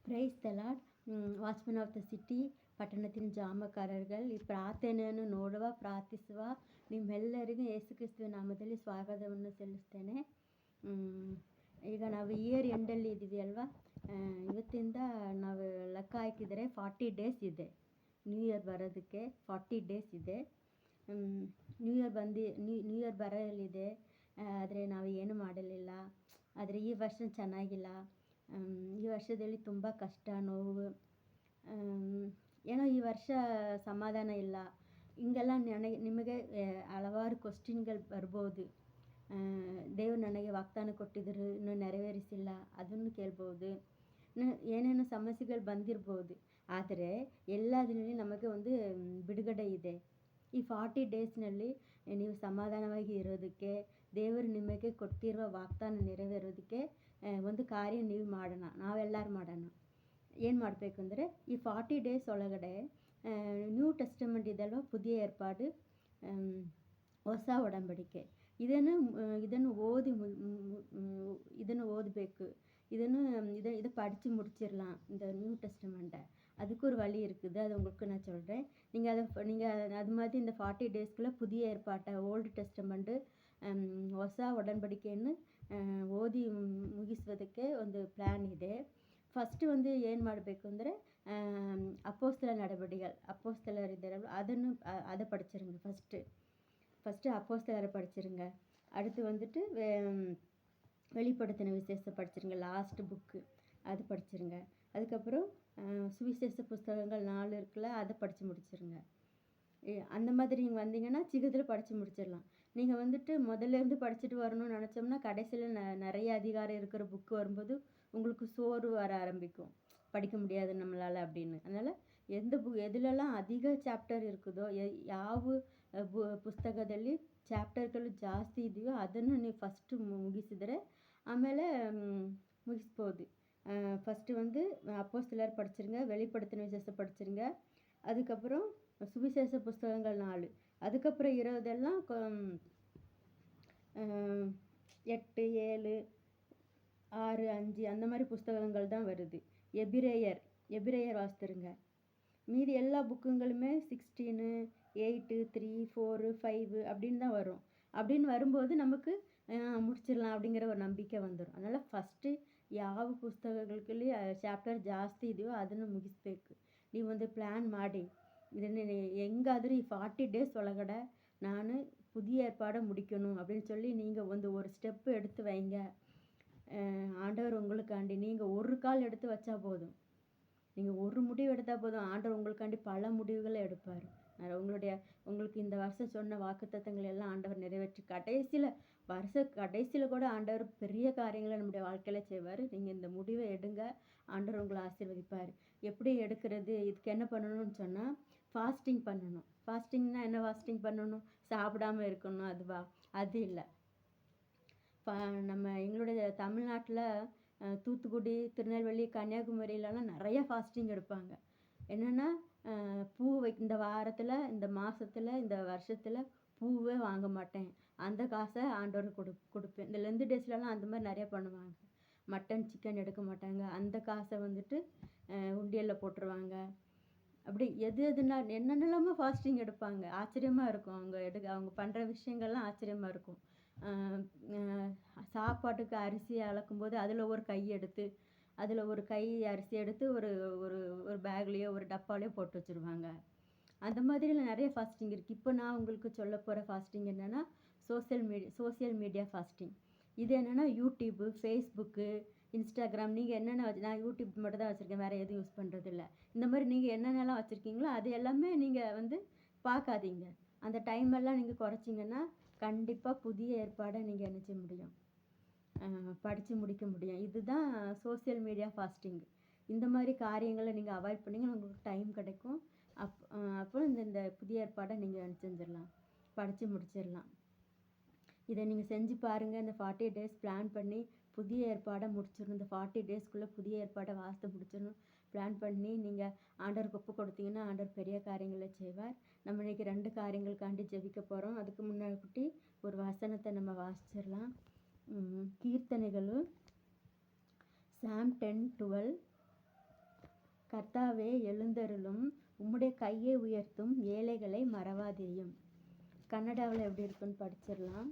Price the lord. Watchman of the city, ಪಟ್ಟಣத்தின் ಜಾಮಕಾರர்கள் ಈ ಪ್ರಾರ್ಥನೆಯನ್ನು ನೋಡುವ ಪ್ರಾರ್ಥಿಸುವ ನಿಮ್ಮೆಲ್ಲರಿಗೂ ಯೇಸು ಕ್ರಿಸ್ತುವಿನ ನಾಮದಲ್ಲಿ ಸ್ವಾಗತವನ್ನು ಸಲ್ಲಿಸ್ತೇನೆ. ಈಗ ನಾವು ಇಯರ್ ಎಂಡಲ್ಲಿ ಇದ್ದೀವಿ ಅಲ್ವಾ. ಇವತ್ತಿಂದ ನಾವು ಲೆಕ್ಕ ಹಾಕಿದರೆ 40 ಡೇಸ್ ಇದೆ ನ್ಯೂ ಇಯರ್ ಬರೋದಕ್ಕೆ. 40 ಡೇಸ್ ಇದೆ. ನ್ಯೂ ಇಯರ್ ಬರಲಿದೆ, ಆದರೆ ನಾವು ಏನು ಮಾಡಲಿಲ್ಲ. ಆದರೆ ಈ ವರ್ಷ ಚೆನ್ನಾಗಿಲ್ಲ. ಈ ವರ್ಷದಲ್ಲಿ ತುಂಬ ಕಷ್ಟ, ನೋವು, ಏನೋ ಈ ವರ್ಷ ಸಮಾಧಾನ ಇಲ್ಲ. ಹಿಂಗೆಲ್ಲ ನಿಮಗೆ ಹಲವಾರು ಕ್ವಶ್ಚನ್ಗಳು ಬರ್ಬೋದು. ದೇವರು ನನಗೆ ವಾಗ್ದಾನ ಕೊಟ್ಟಿದ್ದರು, ಇನ್ನೂ ನೆರವೇರಿಸಿಲ್ಲ, ಅದನ್ನು ಕೇಳ್ಬೋದು. ಏನೇನೋ ಸಮಸ್ಯೆಗಳು ಬಂದಿರ್ಬೋದು. ಆದರೆ ಎಲ್ಲದರಲ್ಲಿ ನಮಗೆ ಒಂದು ಬಿಡುಗಡೆ ಇದೆ. ಈ 40 ಡೇಸ್ನಲ್ಲಿ ನೀವು ಸಮಾಧಾನವಾಗಿ ಇರೋದಕ್ಕೆ, ದೇವರು ನಿಮಗೆ ಕೊಟ್ಟಿರುವ ವಾಗ್ದಾನ ನೆರವೇರೋದಕ್ಕೆ ಒಂದು ಕಾರ್ಯ ನೀವು ಮಾಡೋಣ, ನಾವೆಲ್ಲರೂ ಮಾಡೋಣ. ಏನು ಮಾಡಬೇಕು ಅಂದರೆ, ಈ 40 ಡೇಸ್ ಒಳಗಡೆ ನ್ಯೂ ಟೆಸ್ಟಮೆಂಟ್ ಇದಲ್ವ, ಪುದಿಯ ಏರ್ಪಾಡು, ಹೊಸ ಒಡಂಬಡಿಕೆ, ಇದನ್ನು ஓதಬೇಕು. இதை படித்து முடிச்சிடலாம். இந்த நியூ டெஸ்டமெண்ட்டை, அதுக்கு ஒரு வழி இருக்குது. அது உங்களுக்கு நான் சொல்கிறேன். நீங்கள் அது மாதிரி இந்த 40 டேஸ்க்குள்ளே புதிய ஏற்பாட்டை, ಓಲ್ಡ್ ಟೆಸ್ಟಮೆಂಟು, ಹೊಸ ಒಡಂಬಡಿಕೆಯನ್ನು ಓದಿ ಮುಗಿಸೋದಕ್ಕೆ ಒಂದು ಪ್ಲ್ಯಾನ್ ಇದೆ. ಫಸ್ಟ್ ಒಂದು ಏನು ಮಾಡಬೇಕು ಅಂದರೆ, அப்போஸ்தல நடவடிக்கைகள், அப்போஸ்தலர் ಇದ್ದಾರಲ್ವ, அதை படிச்சிருங்க. ஃபஸ்ட்டு அப்போஸ்தலரை படிச்சிருங்க. அடுத்து வந்துட்டு வெளிப்படுத்தின விசேஷத்தை படிச்சிருங்க, லாஸ்ட் புக்கு அது படிச்சிருங்க. அதுக்கப்புறம் சுவிசேஷ புஸ்தகங்கள் 4 இருக்குல்ல, அதை படித்து முடிச்சிருங்க. அந்த மாதிரி நீங்கள் வந்தீங்கன்னா சீக்கிரத்தில் படித்து முடிச்சிடலாம். நீங்கள் வந்துட்டு முதல்லேருந்து படிச்சுட்டு வரணும்னு நினச்சோம்னா, கடைசியில் நிறைய அதிகாரம் இருக்கிற புக்கு வரும்போது உங்களுக்கு சோர்வு வர ஆரம்பிக்கும், படிக்க முடியாது நம்மளால் அப்படின்னு. அதனால் ಎದುಲೆல்லாம் ಅಧಿಕ ಚಾಪ್ಟರ್ ಇರ್ತದೋ, ಯಾವ ಪುಸ್ತಕದಲ್ಲಿ ಚಾಪ್ಟರ್ಗಳು ಜಾಸ್ತಿ ಇದೆಯೋ ಅದನ್ನು ನೀವು ಫಸ್ಟು ಮುಗಿಸಿದರೆ ಆಮೇಲೆ ಮುಗಿಸ್ಬೋದು. ஃபஸ்ட்டு வந்து அப்போஸ்தலர் படிச்சிருங்க, வெளிப்படுத்தின விசேஷத்தை படிச்சிருங்க. அதுக்கப்புறம் சுவிசேஷ புஸ்தகங்கள் 4, அதுக்கப்புறம் 20 8, 7, 6, 5 அந்த மாதிரி புஸ்தகங்கள் தான் வருது. எபிரேயர் வாசித்துருங்க. மீதி எல்லா புக்குங்களுமே 16, 8, 3, 4, 5 அப்படின்னு தான் வரும். அப்படின்னு வரும்போது நமக்கு முடிச்சிடலாம் அப்படிங்கிற ஒரு ನಂಬಿಕೆ வந்துடும். அதனால் ಫಸ್ಟು ಯಾವ ಪುಸ್ತಕಗಳಲ್ಲಿ ಚಾಪ್ಟರ್ ಜಾಸ್ತಿ ಇದೆಯೋ ಅದನ್ನು ಮುಗಿಸ್ಬೇಕು. ನೀವು ಒಂದು ಪ್ಲ್ಯಾನ್ ಮಾಡಿ, ಇದನ್ನು ಹೆಂಗಾದರೂ ಈ 40 ಡೇಸ್ ಒಳಗಡೆ ನಾನು புதிய ஏற்பாடை முடிக்கணும் அப்படின்னு சொல்லி நீங்கள் ஒரு ஸ்டெப்பு எடுத்து வைங்க. ஆண்டவர் உங்களுக்காண்டி, நீங்கள் ஒரு கால் எடுத்து வச்சா போதும், நீங்கள் ஒரு முடிவு எடுத்தால் போதும், ஆண்டவர் உங்களுக்காண்டி பல முடிவுகளை எடுப்பார். உங்களுக்கு இந்த வருஷம் சொன்ன வாக்குத்தத்தங்கள் எல்லாம் ஆண்டவர் நிறைவேற்றி கடைசியில் கூட ஆண்டவர் பெரிய காரியங்களை நம்முடைய வாழ்க்கையில் செய்வார். நீங்கள் இந்த முடிவை எடுங்க, ஆண்டவர் உங்களை ஆசீர்வதிப்பார். எப்படி எடுக்கிறது, இதுக்கு என்ன பண்ணணும்னு சொன்னால், ஃபாஸ்டிங் பண்ணணும். ஃபாஸ்டிங்னா என்ன, ஃபாஸ்டிங் பண்ணணும், சாப்பிடாமல் இருக்கணும், அது இல்லை. எங்களுடைய தமிழ்நாட்டில் தூத்துக்குடி, திருநெல்வேலி, கன்னியாகுமரியிலலாம் நிறைய ஃபாஸ்டிங் எடுப்பாங்க. என்னென்னா, இந்த வாரத்தில், இந்த மாதத்தில், இந்த வருஷத்தில் பூவே வாங்க மாட்டேன், அந்த காசை ஆண்டவருக்கு கொடுப்பேன். இந்த லெந்து டேஸ்லலாம் அந்த மாதிரி நிறைய பண்ணுவாங்க. மட்டன், சிக்கன் எடுக்க மாட்டாங்க, அந்த காசை வந்துட்டு உண்டியலில் போட்டுருவாங்க. அப்படி என்னென்னலாமோ ஃபாஸ்டிங் எடுப்பாங்க. ஆச்சரியமாக இருக்கும். அவங்க பண்ணுற விஷயங்கள்லாம் ஆச்சரியமாக இருக்கும். சாப்பாட்டுக்கு அரிசி அளக்கும்போது அதில் ஒரு கை எடுத்து, அதில் ஒரு கை அரிசி எடுத்து ஒரு ஒரு பேக்லேயோ ஒரு டப்பாலேயோ போட்டு வச்சுருவாங்க. அந்த மாதிரிலாம் நிறைய ஃபாஸ்டிங் இருக்குது. இப்போ நான் உங்களுக்கு சொல்ல போகிற ஃபாஸ்டிங் என்னென்னா, சோசியல் மீடியா ஃபாஸ்டிங். இது என்னென்னா, யூடியூப்பு, ஃபேஸ்புக்கு, இன்ஸ்டாகிராம், நீங்கள் என்னென்ன நான் யூடியூப் மட்டும் தான் வச்சுருக்கேன், வேறு எதுவும் யூஸ் பண்ணுறதில்ல. இந்த மாதிரி நீங்கள் என்னென்னலாம் வச்சுருக்கீங்களோ அது எல்லாமே நீங்கள் வந்து பார்க்காதீங்க. அந்த டைமெல்லாம் நீங்கள் குறைச்சிங்கன்னா கண்டிப்பாக புதிய ஏற்பாடை நீங்கள் என்ன செய்ய முடியும், படித்து முடிக்க முடியும். இதுதான் சோசியல் மீடியா ஃபாஸ்டிங். இந்த மாதிரி காரியங்களை நீங்கள் அவாய்ட் பண்ணிங்கன்னா உங்களுக்கு டைம் கிடைக்கும். அப்புறம் இந்த புதிய ஏற்பாடை நீங்கள் செஞ்சிடலாம், படித்து முடிச்சிடலாம். இதை நீங்கள் செஞ்சு பாருங்கள். இந்த 40 டேஸ் பிளான் பண்ணி புதிய ஏற்பாடை முடிச்சிடணும். இந்த 40 டேஸ்க்குள்ளே புதிய ஏற்பாடை வாசித்து முடிச்சிடணும். பிளான் பண்ணி நீங்கள் ஆண்டவருக்கு ஒப்பு கொடுத்தீங்கன்னா ஆண்டவர் பெரிய காரியங்களை செய்வார். நம்ம இன்றைக்கி 2 காரியங்களுக்காண்டி ஜெபிக்க போகிறோம். அதுக்கு முன்னாடி ஒரு வசனத்தை நம்ம வாசிச்சிடலாம். கீர்த்தனைகள் Psalm 10:12, கர்த்தாவே எழுந்தருளும், உம்முடைய கையை உயர்த்தும், ஏழைகளை மறவாதேயும். கன்னடாவில் எப்படி இருக்குன்னு படிச்சிடலாம்.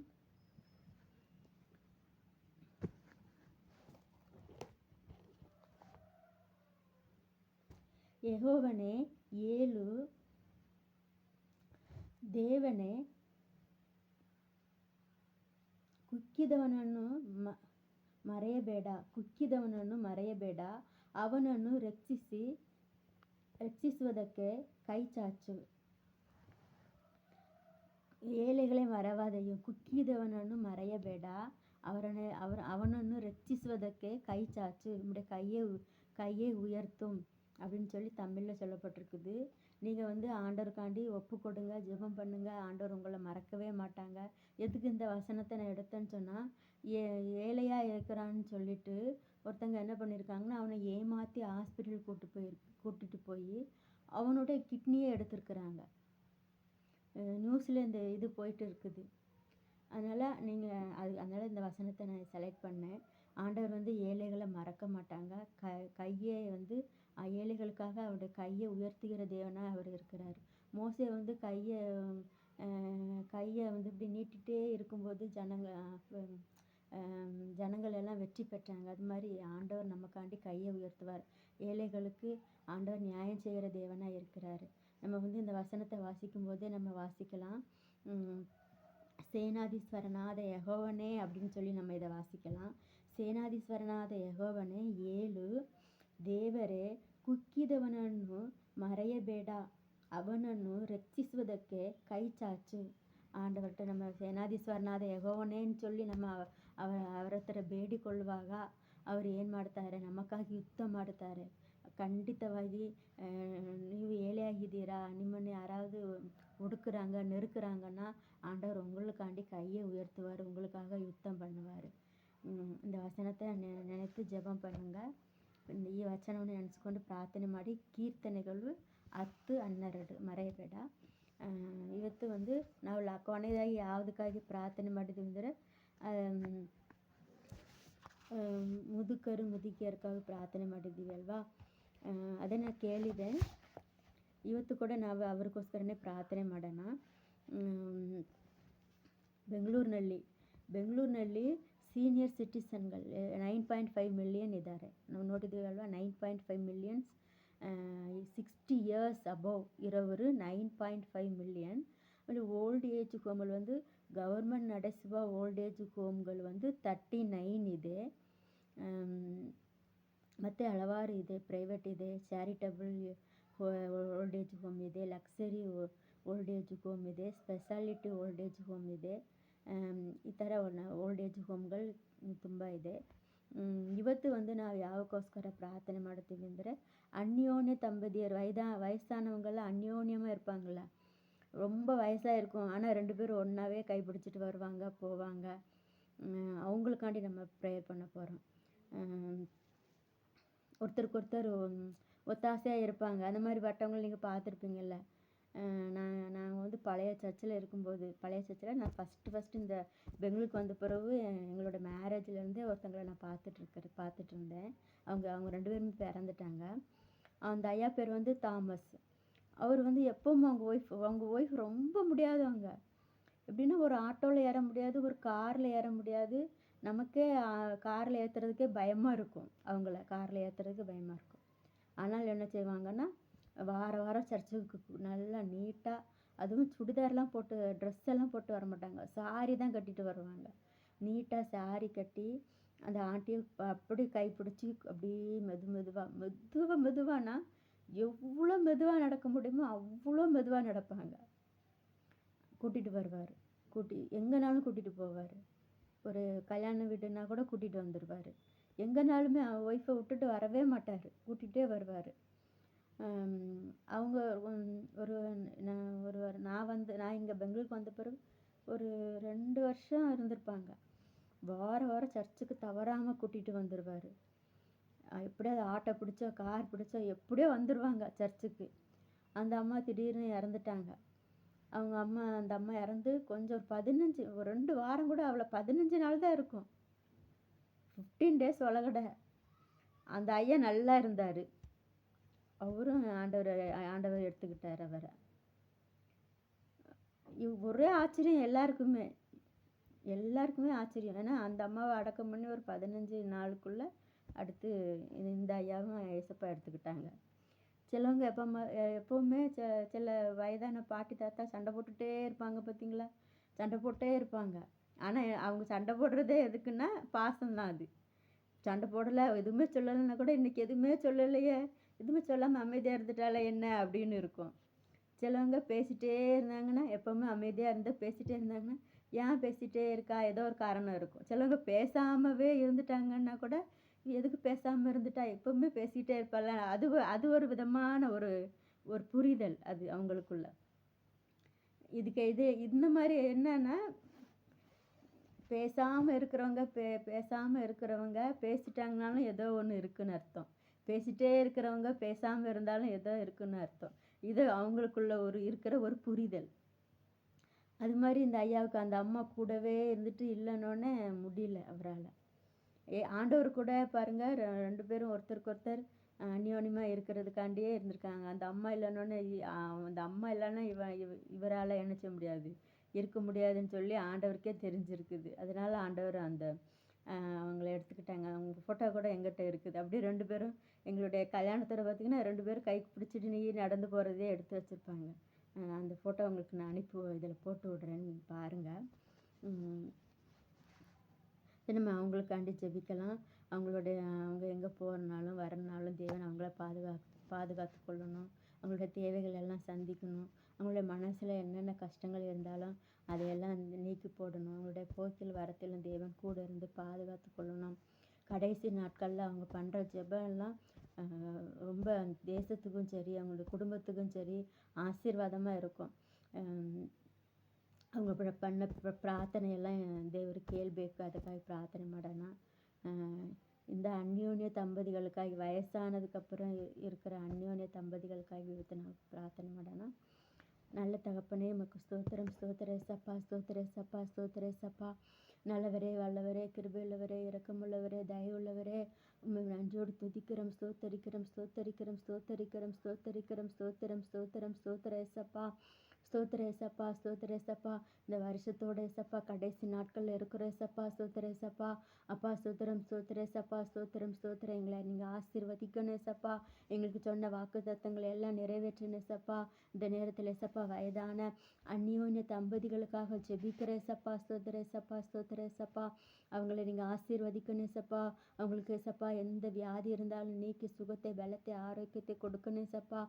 ಯೆಹೋವನೇ ಏಳು, ದೇವನೇ ಕುಕ್ಕಿದವನನ್ನು ಮರೆಯಬೇಡ, ಅವನನ್ನು ರಕ್ಷಿಸುವುದಕ್ಕೆ ಕೈ ಚಾಚು. ஏழைகளை மறவாதையும், குக்கிதவனನ್ನು மறையಬೇಡ, அவனನ್ನು ரட்சிசுவதற்கு கை சாச்சு, நம்முடைய கையை உயர்த்தும் அப்படின்னு சொல்லி தமிழில் சொல்லப்பட்டிருக்குது. நீங்கள் ஆண்டவருக்காண்டி ஒப்பு கொடுங்க, ஜெபம் பண்ணுங்க. ஆண்டவர் உங்களை மறக்கவே மாட்டாங்க. எதுக்கு இந்த வசனத்தை நான் எடுத்தேன்னு சொன்னால், ஏழையாக இருக்கிறான்னு சொல்லிட்டு ஒருத்தங்க என்ன பண்ணியிருக்காங்கன்னா, அவனை ஏமாற்றி ஹாஸ்பிட்டல் கூட்டிட்டு போய் அவனுடைய கிட்னியை எடுத்திருக்கிறாங்க. நியூஸில் இந்த இது போயிட்டு இருக்குது. அதனால் இந்த வசனத்தை நான் செலக்ட் பண்ணேன். ஆண்டவர் ஏழைகளை மறக்க மாட்டாங்க. கையை ஏழைகளுக்காக அவருடைய கையை உயர்த்துகிற தேவனாக அவர் இருக்கிறார். மோசே கையை இப்படி நீட்டிகிட்டே இருக்கும்போது ஜனங்கள் எல்லாம் வெற்றி பெற்றாங்க. அது மாதிரி ஆண்டவர் நமக்காண்டி கையை உயர்த்துவார். ஏழைகளுக்கு ஆண்டவர் நியாயம் செய்கிற தேவனாக இருக்கிறார். நம்ம இந்த வசனத்தை வாசிக்கும் போதே நம்ம வாசிக்கலாம். சேனாதீஸ்வரனாத யெகோவனே அப்படின்னு சொல்லி நம்ம இதை வாசிக்கலாம். ಸೇನಾಧೀಶ್ವರನಾದ ಯೆಹೋವನೇ ಏಳು, ದೇವರೇ ಕುಕ್ಕಿದವನನ್ನು ಮರೆಯಬೇಡ, ಅವನನ್ನು ರಕ್ಷಿಸುವುದಕ್ಕೆ ಕೈ ಚಾಚು. ஆண்டவர்கிட்ட நம்ம ಸೇನಾಧೀಶ್ವರನಾದ ಯೆಹೋವನೇன்னு சொல்லி நம்ம ಅವರ ಹತ್ರ ಬೇಡಿಕೊಳ್ಳುವಾಗ ಅವರು ಏನು ಮಾಡ್ತಾರೆ, ನಮಗಾಗಿ ಯುದ್ಧ ಮಾಡ್ತಾರೆ. ಖಂಡಿತವಾಗಿ ನೀವು ஏழையாகிದ್ದೀರಾ, நிம்மன்னு யாராவது ஒடுக்குறாங்க நெருக்குறாங்கன்னா ஆண்டவர் உங்களுக்காண்டி கையை உயர்த்துவார், உங்களுக்காக யுத்தம் பண்ணுவார். இந்த வசனத்தை ನೆನೆತು ಜಪಂ பண்ணுங்க. ಈ ವಚನವನ್ನು ನೆನೆಸ್ಕೊಂಡು ಪ್ರಾರ್ಥನೆ ಮಾಡಿ. ಕೀರ್ತನೆಗಳು 10:12 ಮರೆಯಬೇಡ. ಇವತ್ತು ನಾವು ಕೊನೆಯದಾಗಿ ಯಾವುದಕ್ಕಾಗಿ ಪ್ರಾರ್ಥನೆ ಮಾಡಿದ್ವಿ ಅಂದರೆ ಮುದುಕರು ಮುದುಕಿಯರಿಗಾಗಿ ಪ್ರಾರ್ಥನೆ ಮಾಡಿದ್ದೀವಿ ಅಲ್ವಾ. ಅದನ್ನು ಕೇಳಿದೆ. ಇವತ್ತು ಕೂಡ ನಾವು ಅವ್ರಿಗೋಸ್ಕರನೇ ಪ್ರಾರ್ಥನೆ ಮಾಡೋಣ. ಬೆಂಗಳೂರಿನಲ್ಲಿ ಸೀನಿಯರ್ ಸಿಟಿಸನ್ಗಳು 9.5 ಮಿಲಿಯನ್ ಇದ್ದಾರೆ. ನಾವು ನೋಡಿದ್ದೀವಲ್ವ, 9.5 ಮಿಲಿಯನ್ಸ್. 60 years ಅಬೌವ್ ಇರೋವರು 9.5 ಮಿಲಿಯನ್. ಆಮೇಲೆ ಓಲ್ಡ್ ಏಜ್ ಹೋಮಲ್ಲಿ ಗವರ್ಮೆಂಟ್ ನಡೆಸುವ ಓಲ್ಡ್ ಏಜ್ ಹೋಮ್ಗಳು 39 ಇದೆ. ಮತ್ತು ಹಲವಾರು ಇದೆ. ಪ್ರೈವೇಟ್ ಇದೆ, ಚಾರಿಟಬಲ್ ಓಲ್ಡ್ ಏಜ್ ಹೋಮ್ ಇದೆ, ಲಕ್ಸರಿ ಓಲ್ಡ್ ಏಜ್ ಹೋಮ್ ಇದೆ, ಸ್ಪೆಷಾಲಿಟಿ ಓಲ್ಡ್ ಏಜ್ ಹೋಮ್ ಇದೆ. ಈ ಥರ ಓಲ್ಡ್ ಏಜ್ ಹೋಮ್ಗಳು ತುಂಬ ಇದೆ. ಇವತ್ತು ನಾವು ಯಾವಕ್ಕೋಸ್ಕರ ಪ್ರಾರ್ಥನೆ ಮಾಡ್ತೀವಿ ಅಂದರೆ, அந்யோன்ய தம்பதியர் வயசானவங்கெல்லாம் அந்யோன்யமாக இருப்பாங்கள்ல. ரொம்ப வயசாக இருக்கும், ஆனால் 2 பேரும் ஒன்றாவே கைப்பிடிச்சிட்டு வருவாங்க போவாங்க. அவங்களுக்காண்டி நம்ம ப்ரேயர் பண்ண போகிறோம். ஒருத்தருக்கு ஒருத்தர் ஒத்தாசையாக இருப்பாங்க. அந்த மாதிரி வட்டவங்களை நீங்கள் பார்த்துருப்பீங்கள்ல. நாங்கள் பழைய சர்ச்சில் இருக்கும்போது, பழைய சர்ச்சில் நான் ஃபஸ்ட்டு இந்த பெங்களூருக்கு வந்த பிறகு எங்களோட மேரேஜ்லேருந்தே ஒருத்தங்களை நான் பார்த்துட்டு இருந்தேன். அவங்க 2 பேருமே இறந்துட்டாங்க. அந்த ஐயா பேர் தாமஸ். அவர் எப்பவும் அவங்க ஒய்ஃப் ரொம்ப முடியாதவங்க. எப்படின்னா, ஒரு ஆட்டோவில் ஏற முடியாது, ஒரு காரில் ஏற முடியாது. நமக்கே காரில் ஏற்றுறதுக்கே பயமாக இருக்கும். அவங்கள காரில் ஏற்றுறதுக்கு பயமாக இருக்கும். ஆனால் என்ன செய்வாங்கன்னா, வாரம் சர்ச்சுக்கு நல்லா நீட்டாக, அதுவும் சுடிதார்லாம் போட்டு ட்ரெஸ் எல்லாம் போட்டு வர மாட்டாங்க, சாரி தான் கட்டிட்டு வருவாங்க. நீட்டாக சாரி கட்டி அந்த ஆண்டியை அப்படி கைப்பிடிச்சி அப்படியே மெதுவானா எவ்வளோ மெதுவாக நடக்க முடியுமோ அவ்வளோ மெதுவாக நடப்பாங்க. கூட்டிகிட்டு வருவார், எங்கேனாலும் கூட்டிகிட்டு போவார். ஒரு கல்யாண வீடுனா கூட கூட்டிகிட்டு வந்துடுவார். எங்கேனாலுமே ஒய்ஃபை விட்டுட்டு வரவே மாட்டார், கூட்டிகிட்டே வருவார். அவங்க நான் இங்கே பெங்களூருக்கு வந்த பிறகு ஒரு 2 வருஷம் இருந்திருப்பாங்க. வாரம் சர்ச்சுக்கு தவறாமல் கூட்டிகிட்டு வந்துடுவார். எப்படியாவது ஆட்டோ பிடிச்சோ கார் பிடிச்சோ எப்படியோ வந்துடுவாங்க சர்ச்சுக்கு. அந்த அம்மா திடீர்னு இறந்துட்டாங்க. அந்த அம்மா இறந்து கொஞ்சம் ஒரு 2 வாரம் கூட அவ்வளோ 15 நாள் தான் இருக்கும். 15 days உலகடை. அந்த ஐயா நல்லா இருந்தார். அவரும் ஆண்டவர் எடுத்துக்கிட்டார் அவரை. ஒரே ஆச்சரியம் எல்லாருக்குமே ஆச்சரியம். ஏன்னா அந்த அம்மாவை அடக்கம் பண்ணி ஒரு 15 நாளுக்குள்ள அடுத்து இந்த ஐயாவும் ஏசப்பா எடுத்துக்கிட்டாங்க. சிலவங்க எப்பவுமே சில வயதான பாட்டி தாத்தா சண்டை போட்டுகிட்டே இருப்பாங்க பார்த்தீங்களா? சண்டை போட்டே இருப்பாங்க. ஆனால் அவங்க சண்டை போடுறதே எதுக்குன்னா பாசம்தான் அது. சண்டை போடலை, எதுவுமே சொல்லலைன்னா கூட இன்றைக்கி எதுவுமே சொல்லலையே, எதுவுமே சொல்லாமல் அமைதியாக இருந்துட்டாலே என்ன அப்படின்னு இருக்கும். சிலவங்க பேசிகிட்டே இருந்தாங்கன்னா, எப்போவுமே அமைதியாக இருந்து பேசிகிட்டே இருந்தாங்கன்னா, ஏன் பேசிகிட்டே இருக்கா, ஏதோ ஒரு காரணம் இருக்கும். சிலவங்க பேசாமவே இருந்துட்டாங்கன்னா கூட, எதுக்கு பேசாமல் இருந்துட்டா, எப்போவுமே பேசிக்கிட்டே இருப்பாள்ல, அது ஒரு விதமான ஒரு ஒரு புரிதல் அது அவங்களுக்குள்ள. இது இந்த மாதிரி என்னன்னா, பேசாமல் இருக்கிறவங்க பேசிட்டாங்கனாலும் ஏதோ ஒன்று இருக்குன்னு அர்த்தம். பேசிகிட்டே இருக்கிறவங்க பேசாமல் இருந்தாலும் ஏதோ இருக்குன்னு அர்த்தம். இது அவங்களுக்குள்ள இருக்கிற ஒரு புரிதல். அது மாதிரி இந்த ஐயாவுக்கு அந்த அம்மா கூடவே இருந்துட்டு இல்லைன்னொன்னே முடியல அவரால். ஆண்டவர் கூட பாருங்க, 2 பேரும் ஒருத்தருக்கு ஒருத்தர் அந்யோன்யமாக இருக்கிறதுக்காண்டியே இருந்திருக்காங்க. அந்த அம்மா இல்லைன்னொன்னே அந்த அம்மா இல்லைன்னா இவரால் என்ன செய்ய முடியாது, இருக்க முடியாதுன்னு சொல்லி ஆண்டவருக்கே தெரிஞ்சிருக்குது. அதனால ஆண்டவர் அவங்கள எடுத்துக்கிட்டாங்க. அவங்க ஃபோட்டோ கூட எங்கிட்ட இருக்குது. அப்படியே 2 பேரும் எங்களுடைய கல்யாணத்தோட பார்த்திங்கன்னா 2 பேரும் கை பிடிச்சிட்டு நீ நடந்து போகிறதே எடுத்து வச்சுருப்பாங்க. அந்த ஃபோட்டோ உங்களுக்கு நான் இதில் போட்டு விட்றேன்னு பாருங்கள். நம்ம அவங்களுக்காண்டி ஜெபிக்கலாம். அவங்க எங்கே போகிறனாலும் வரனாலும் தேவன் அவங்கள பாதுகாத்து கொள்ளணும். அவங்களோட தேவைகள் எல்லாம் சந்திக்கணும். அவங்களுடைய மனசில் என்னென்ன கஷ்டங்கள் இருந்தாலும் அதையெல்லாம் நீக்கி போடணும். அவங்களுடைய போக்கில் வரத்திலும் தேவன் கூட இருந்து பாதுகாத்து கொள்ளணும். கடைசி நாட்களில் அவங்க பண்ணுற ஜெபம் எல்லாம் ரொம்ப தேசத்துக்கும் சரி, அவங்களுடைய குடும்பத்துக்கும் சரி ஆசீர்வாதமாக இருக்கும். அவங்க பண்ண ಪ್ರಾರ್ಥನೆಯೆல்லாம் ದೇವರು ಕೇಳಬೇಕು. ಅದಕ್ಕಾಗಿ ಪ್ರಾರ್ಥನೆ ಮಾಡೋಣ. இந்த அந்யோன்ய தம்பதிகளுக்காக, வயசானதுக்கப்புறம் இருக்கிற அந்யோன்ய தம்பதிகளுக்காக ಇವತ್ತು ನಾವು ಪ್ರಾರ್ಥನೆ ಮಾಡೋಣ. நல்ல தகப்பனே, உமக்கு ஸ்தோத்திரம். ஏசப்பா, ஏசப்பா. நல்லவரே, வல்லவரே, கிருபையுள்ளவரே, இரக்கமுள்ளவரே, தயவுள்ளவரே, உம்மை நன்றியோடு துதிக்கிறோம், ஸ்தோத்தரிக்கிறோம். ஏசப்பா. இந்த வருஷத்தோட ஏசப்பா கடைசி நாட்களில் இருக்கிற ஏசப்பா, ஏசப்பா. அப்பா ஸ்தோத்திரம். எங்களை நீங்கள் ஆசீர்வதிக்கணும் ஏசப்பா. எங்களுக்கு சொன்ன வாக்குத்தத்தங்களை எல்லாம் நிறைவேற்றணும் ஏசப்பா. இந்த நேரத்தில் ஏசப்பா வயதான அந்யோன்ய தம்பதிகளுக்காக ஜெபிக்கிற ஏசப்பா, ஏசப்பா. அவங்களை நீங்கள் ஆசீர்வதிக்கணும் ஏசப்பா. அவங்களுக்கு ஏசப்பா எந்த வியாதி இருந்தாலும் நீக்கி சுகத்தை, பலத்தை, ஆரோக்கியத்தை கொடுக்கணும் ஏசப்பா.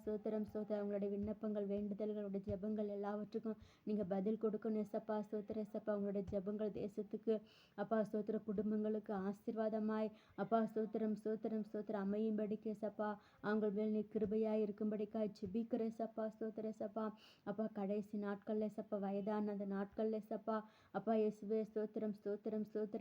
ஸ்தோத்திரம். அவங்களுடைய விண்ணப்பங்கள், வேண்டுதல்களுடைய ஜெபங்கள் எல்லாவற்றுக்கும் நீங்கள் பதில் கொடுக்கணும் ஏசப்பா. ஏசப்பா. அவங்களுடைய ஜெபங்கள் தேசத்துக்கு அப்பா ஸ்தோத்திர, குடும்பங்களுக்கு ஆசீர்வாதமாய் அப்பா ஸ்தோத்திரம் அமையும்படிக்கு ஏசப்பா. அவங்க மேல் நீ கிருபையாய் இருக்கும்படிக்காய் ஜெபிக்கிற ஏசப்பா. ஏசப்பா. அப்பா கடைசி நாட்கள் ஏசப்பா, வயதான அந்த நாட்கள் ஏசப்பா. அப்பா இயேசுவே ஸ்தோத்திரம்.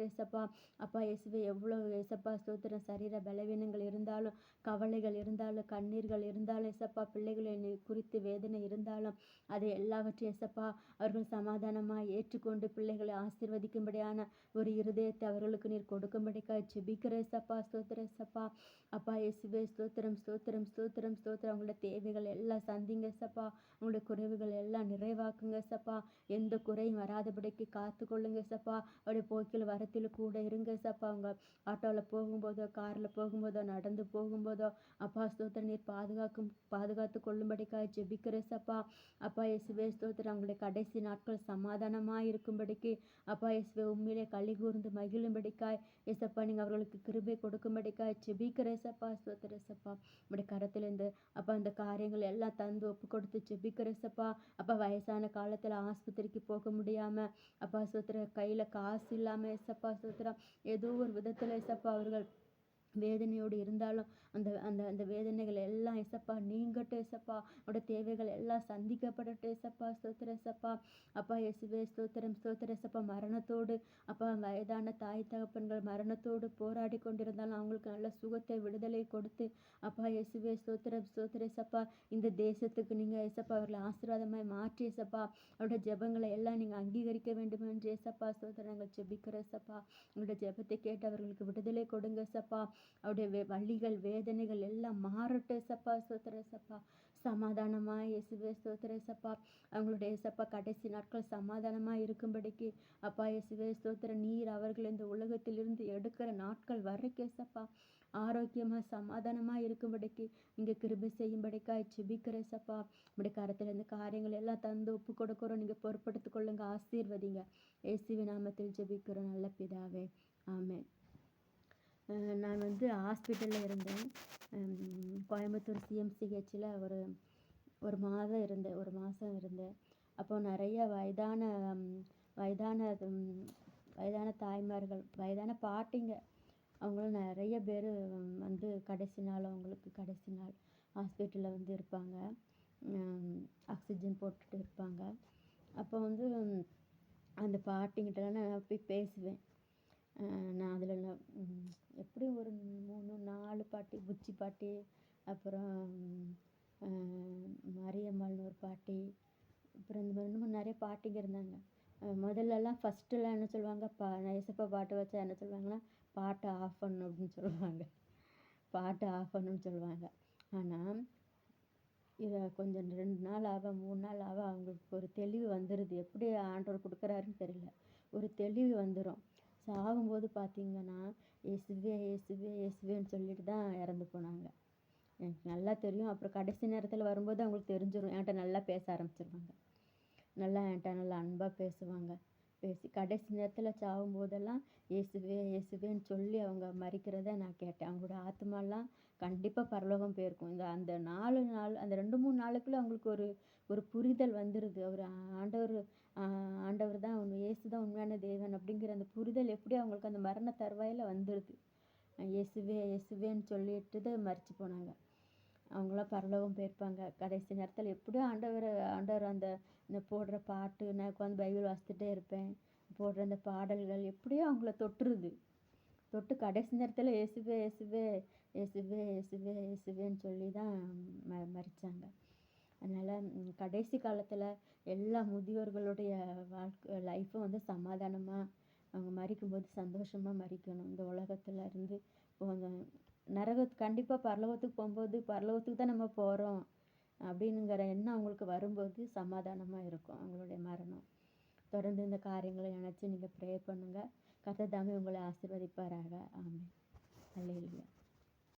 ஏசப்பா. அப்பா இயேசுவே எவ்வளோ ஏசப்பா ஸ்தோத்திரம், சரீர பலவீனங்கள் இருந்தாலும், கவலைகள் இருந்தாலும், கண்ணீர்கள் இருந்தாலும் ஏசப்பா, பிள்ளைகளை குறித்து வேதனை இருந்தாலும் அதை எல்லாவற்றையும் ஏசப்பா அவர்கள் சமாதானமாக ஏற்றுக்கொண்டு பிள்ளைகளை ஆசீர்வதிக்கும்படியான ஒரு இருதயத்தை அவர்களுக்கு நீர் கொடுக்கும்படிக்காய் ஜெபிக்கிற ஏசப்பா. ஏசப்பா. அப்பா இயேசுவே ஸ்தோத்திரம். அவங்களோட தேவைகள் எல்லாம் சந்திங்க ஏசப்பா. அவங்களுடைய குறைவுகள் எல்லாம் நிறைவாக்குங்க ஏசப்பா. எந்த குறையும் வராதபடிக்கு காத்து கொள்ளுங்க ஏசப்பா. அவருடைய போக்கில் வரத்தில் கூட இருங்க ஏசப்பா. அவங்க ஆட்டோவில் போகும்போதோ, காரில் போகும்போதோ, நடந்து போகும்போதோ அப்பா ஸ்தோத்திரம் நீர் பாதுகாத்து கொள்ளும்படிக்காய் ஜெபிக்கிற ஏசப்பா. அப்பா இயேசுவே ஸ்தோத்திரம். அவங்களுடைய கடைசி நாட்கள் சமாதானமாக இருக்கும்படிக்கு அப்பா இயேசுவே உண்மையிலே களி கூர்ந்து மகிழும்படிக்காய் ஏசப்பா நீங்கள் அவர்களுக்கு கிருபை கொடுக்கும்படிக்காய் ஜெபிக்கிற ஏசப்பா. ஏசப்பா. நம்முடைய கரத்தில் இந்த காரியங்கள் எல்லாம் தந்து ஒப்பு கொடுத்து ஜெபிக்கிற ஏசப்பா. அப்பா வயசான காலத்தில் ஆஸ்பத்திரிக்கு போக முடியாமல் அப்பா கையில் காசு இல்லாமல் ஏசப்பா ஏதோ ஒரு விதத்தில் ஏசப்பா அவர்கள் வேதனையோடு இருந்தாலும் அந்த வேதனைகள் எல்லாம் ஏசப்பா நீங்கட்டும் ஏசப்பா. அவரோட தேவைகள் எல்லாம் சந்திக்கப்படட்டும் ஏசப்பா. ஏசப்பா. அப்பா இயேசுவே ஸ்தோத்திரம். ஏசப்பா. மரணத்தோடு அப்பா வயதான தாய் தகப்பன்கள் மரணத்தோடு போராடி கொண்டிருந்தாலும் அவங்களுக்கு நல்ல சுகத்தை, விடுதலை கொடுத்து அப்பா இயேசுவே ஸ்தோத்திரம். ஏசப்பா. இந்த தேசத்துக்கு நீங்கள் ஏசப்பா அவர்களை ஆசீர்வாதமாய் மாற்றி ஏசப்பா அவருடைய ஜெபங்களை எல்லாம் நீங்கள் அங்கீகரிக்க வேண்டும் என்று ஏசப்பா ஸ்தோத்திரம் நாங்கள் ஜெபிக்கிற ஏசப்பா. உங்களுடைய ஜெபத்தை கேட்டு அவர்களுக்கு விடுதலை கொடுங்க ஏசப்பா. அவருடைய வலிகள் வேதனைகள் எல்லாம் மாறட்டும் ஏசப்பா. ஸ்தோத்திரம் ஏசப்பா. சமாதானமா இயேசுவே ஸ்தோத்திரம் ஏசப்பா. அவங்களுடைய ஏசப்பா கடைசி நாட்கள் சமாதானமா இருக்கும்படிக்கு அப்பா இயேசுவே ஸ்தோத்திரம். நீர் அவர்கள் இந்த உலகத்திலிருந்து எடுக்கிற நாட்கள் வரைக்கும் ஏசப்பா ஆரோக்கியமா சமாதானமா இருக்கும்படிக்கு நீங்க கிருபை செய்யும்படிக்காய் ஜெபிக்கிறேன் ஏசப்பா. உடைய கரத்துல இந்த காரியங்கள் எல்லாம் தந்து ஒப்பு கொடுக்கிறோம். நீங்க பொறுப்படுத்திக் கொள்ளுங்க, ஆசீர்வதிங்க. இயேசுவின் நாமத்தில் ஜெபிக்கிறோம் நல்ல பிதாவே. ஆமென். நான் வந்து ஹாஸ்பிட்டலில் இருந்தேன். கோயம்புத்தூர் சிஎம்சிஹெச்சில் ஒரு மாதம் இருந்தேன், ஒரு மாதம் இருந்தேன். அப்போ நிறைய வயதான வயதான தாய்மார்கள், வயதான பாட்டிங்க, அவங்களும் நிறைய பேர் வந்து கடைசி நாள், அவங்களுக்கு கடைசி நாள் ஹாஸ்பிட்டலில் வந்து இருப்பாங்க. ஆக்சிஜன் போட்டுட்டு இருப்பாங்க. அப்போ வந்து அந்த பாட்டிங்கிட்டலாம் நான் போய் பேசுவேன். நான் அதில் எப்படியும் ஒரு 3-4 பாட்டி, புச்சி பாட்டி, அப்புறம் மரியம்மாள்னு ஒரு பாட்டி, அப்புறம் இந்த மாதிரி இன்னும் நிறைய பாட்டிங்க இருந்தாங்க. முதல்லலாம் ஃபஸ்ட்டுலாம் என்ன சொல்லுவாங்க, ஏசப்பா பாட்டு வச்சா என்ன சொல்லுவாங்கன்னா, பாட்டை ஆஃப் பண்ணணும் அப்படின்னு சொல்லுவாங்க. பாட்டு ஆஃப் பண்ணணும்னு சொல்லுவாங்க. ஆனால் இதை கொஞ்சம் 2 நாள் ஆக 3 நாள் ஆக அவங்களுக்கு ஒரு தெளிவு வந்துடுது. எப்படி ஆண்டவர் கொடுக்குறாருன்னு தெரியல. ஒரு தெளிவு வந்துடும். சாகும்போது பார்த்தீங்கன்னா இயேசுவே இயேசுவே இயேசுவேன்னு சொல்லிட்டு தான் இறந்து போனாங்க. எனக்கு நல்லா தெரியும். அப்புறம் கடைசி நேரத்தில் வரும்போது அவங்களுக்கு தெரிஞ்சிடும். என்கிட்ட நல்லா பேச ஆரம்பிச்சிருவாங்க. என்கிட்ட நல்லா அன்பாக பேசுவாங்க. பேசி கடைசி நேரத்தில் சாகும்போதெல்லாம் இயேசுவே இயேசுவேன்னு சொல்லி அவங்க மரிக்கிறத நான் கேட்டேன். அவங்களோட ஆத்மாலாம் கண்டிப்பாக பரலோகம் போயிருக்கும். அந்த 4 நாள், அந்த 2-3 நாளுக்குள்ளே அவங்களுக்கு ஒரு புரிதல் வந்துடுது. ஆண்டவர் தான் இயேசு தான் உண்மையான தேவன் அப்படிங்கிற அந்த புரிதல் எப்படி அவங்களுக்கு அந்த மரண தருவாயில் வந்துடுது. இயேசுவே இயேசுவேன்னு சொல்லிட்டு தான் மரித்து போனாங்க. அவங்களாம் பரலோகம் போயிருப்பாங்க. கடைசி நேரத்தில் எப்படியும் ஆண்டவர் அந்த போடுற பாட்டு, நான் உட்காந்து பைபிள் வாசித்துட்டே இருப்பேன். போடுற அந்த பாடல்கள் எப்படியோ அவங்கள தொட்டு கடைசி நேரத்தில் இயேசுவே இயேசுவே இயேசுவே இயேசுவே இயேசுவேன்னு சொல்லி தான் மரித்தாங்க. அதனால் கடைசி காலத்தில் எல்லா முதியோர்களுடைய லைஃப்பும் வந்து சமாதானமாக அவங்க மரிக்கும்போது சந்தோஷமாக மரிக்கணும். இந்த உலகத்தில் இருந்து கண்டிப்பாக பரலோகத்துக்கு போகும்போது பரலோகத்துக்கு தான் நம்ம போகிறோம் அப்படிங்கிற எண்ணம் அவங்களுக்கு வரும்போது சமாதானமாக இருக்கும் அவங்களுடைய மரணம். தொடர்ந்து இந்த காரியங்களை நினச்சி நீங்கள் ப்ரே பண்ணுங்கள். கர்த்தர் தாமே உங்களை ஆசீர்வதிப்பாராக. ஆமென். அல்லேலூயா.